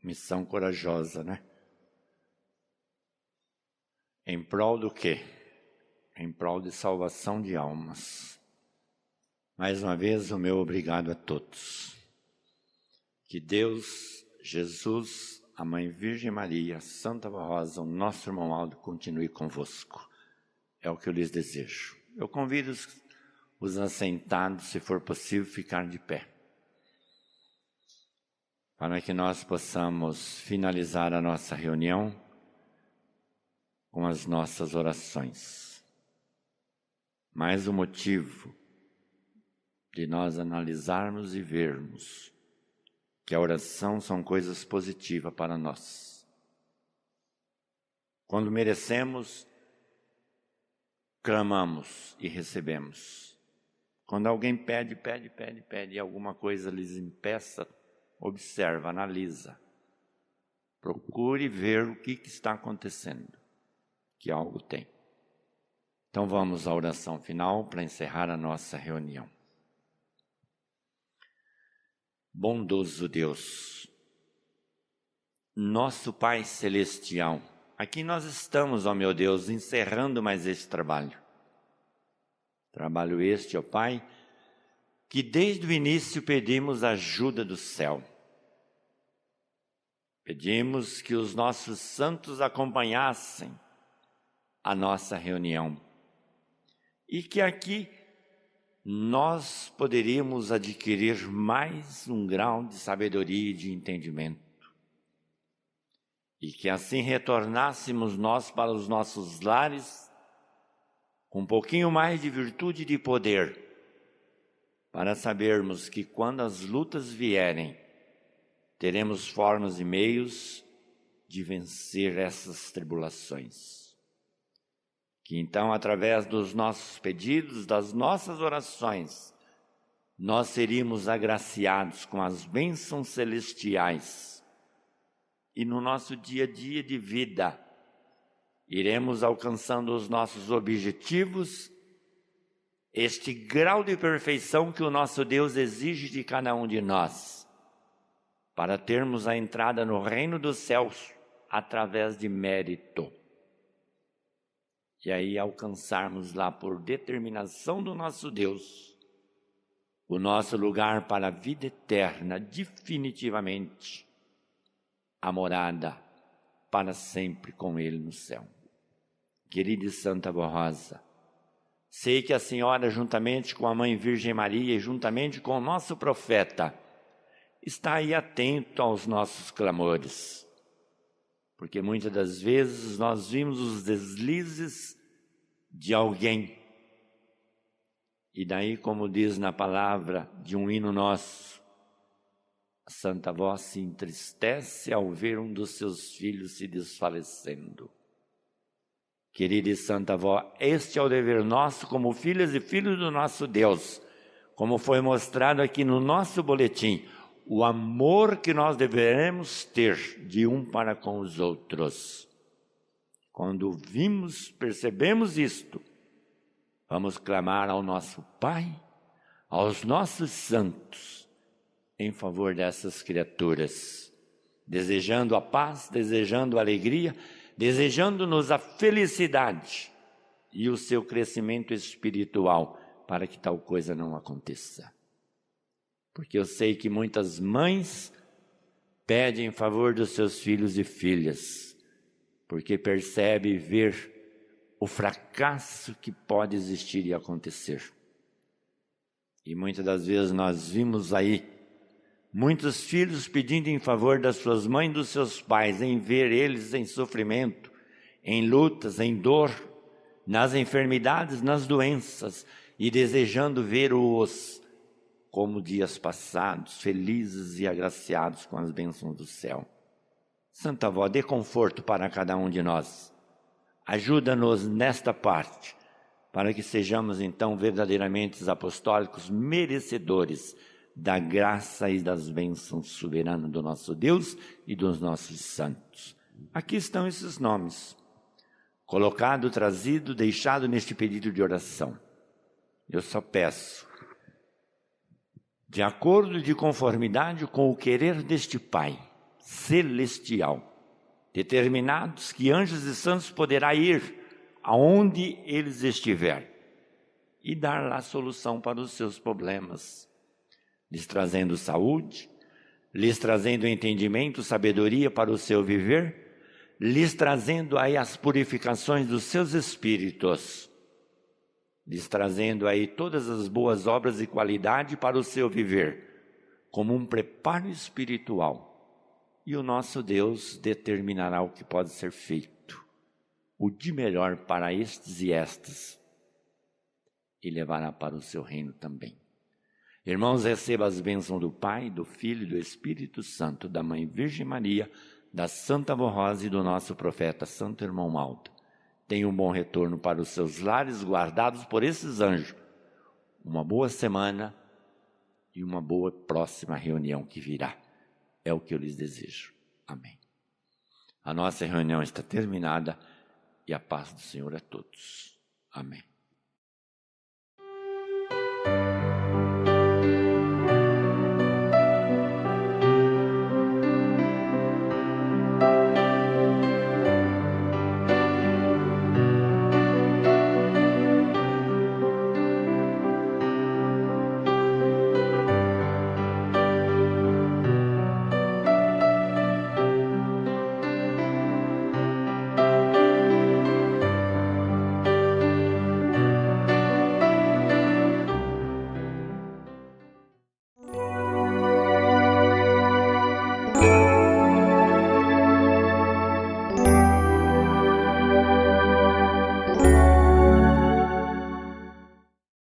Speaker 1: Missão corajosa, né? Em prol do quê? Em prol de salvação de almas. Mais uma vez, o meu obrigado a todos. Que Deus, Jesus, a Mãe Virgem Maria, Santa Rosa, o nosso irmão Aldo, continue convosco. É o que eu lhes desejo. Eu convido os assentados, se for possível, ficar de pé, para que nós possamos finalizar a nossa reunião com as nossas orações. Mais um motivo de nós analisarmos e vermos que a oração são coisas positivas para nós. Quando merecemos, clamamos e recebemos. Quando alguém pede e alguma coisa lhes impeça, observa, analisa. Procure ver o que está acontecendo, que algo tem. Então vamos à oração final para encerrar a nossa reunião. Bondoso Deus, nosso Pai Celestial, aqui nós estamos, ó meu Deus, encerrando mais este trabalho. Trabalho este, ó Pai, que desde o início pedimos ajuda do céu. Pedimos que os nossos santos acompanhassem a nossa reunião e que aqui nós poderíamos adquirir mais um grau de sabedoria e de entendimento. E que assim retornássemos nós para os nossos lares com um pouquinho mais de virtude e de poder, para sabermos que quando as lutas vierem, teremos formas e meios de vencer essas tribulações. Que então, através dos nossos pedidos, das nossas orações, nós seríamos agraciados com as bênçãos celestiais. E no nosso dia a dia de vida, iremos alcançando os nossos objetivos, este grau de perfeição que o nosso Deus exige de cada um de nós, para termos a entrada no reino dos céus através de mérito. E aí alcançarmos lá, por determinação do nosso Deus, o nosso lugar para a vida eterna, definitivamente, a morada para sempre com Ele no céu. Querida e Santa Rosa, sei que a Senhora, juntamente com a Mãe Virgem Maria e juntamente com o nosso profeta, está aí atento aos nossos clamores. Porque muitas das vezes nós vimos os deslizes de alguém. E daí, como diz na palavra de um hino nosso, a Santa Voz se entristece ao ver um dos seus filhos se desfalecendo. Querida e Santa Avó, este é o dever nosso como filhas e filhos do nosso Deus, como foi mostrado aqui no nosso boletim, o amor que nós deveremos ter de um para com os outros. Quando percebemos isto, vamos clamar ao nosso Pai, aos nossos santos, em favor dessas criaturas, desejando a paz, desejando a alegria, desejando-nos a felicidade e o seu crescimento espiritual, para que tal coisa não aconteça. Porque eu sei que muitas mães pedem em favor dos seus filhos e filhas, porque percebe e vê o fracasso que pode existir e acontecer. E muitas das vezes nós vimos aí muitos filhos pedindo em favor das suas mães e dos seus pais, em ver eles em sofrimento, em lutas, em dor, nas enfermidades, nas doenças, e desejando ver-os como dias passados, felizes e agraciados com as bênçãos do céu. Santa Avó, dê conforto para cada um de nós. Ajuda-nos nesta parte, para que sejamos então verdadeiramente os apostólicos merecedores da graça e das bênçãos soberanas do nosso Deus e dos nossos santos. Aqui estão esses nomes, colocado, trazido, deixado neste pedido de oração. Eu só peço de acordo e de conformidade com o querer deste Pai celestial, determinados que anjos e santos poderá ir aonde eles estiverem e dar lá solução para os seus problemas, lhes trazendo saúde, lhes trazendo entendimento, sabedoria para o seu viver, lhes trazendo aí as purificações dos seus espíritos, lhes trazendo aí todas as boas obras e qualidade para o seu viver, como um preparo espiritual. E o nosso Deus determinará o que pode ser feito, o de melhor para estes e estas, e levará para o seu reino também. Irmãos, receba as bênçãos do Pai, do Filho e do Espírito Santo, da Mãe Virgem Maria, da Santa Avó Rosa e do nosso profeta Santo Irmão Malta. Tenha um bom retorno para os seus lares, guardados por esses anjos. Uma boa semana e uma boa próxima reunião que virá. É o que eu lhes desejo. Amém. A nossa reunião está terminada e a paz do Senhor a todos. Amém.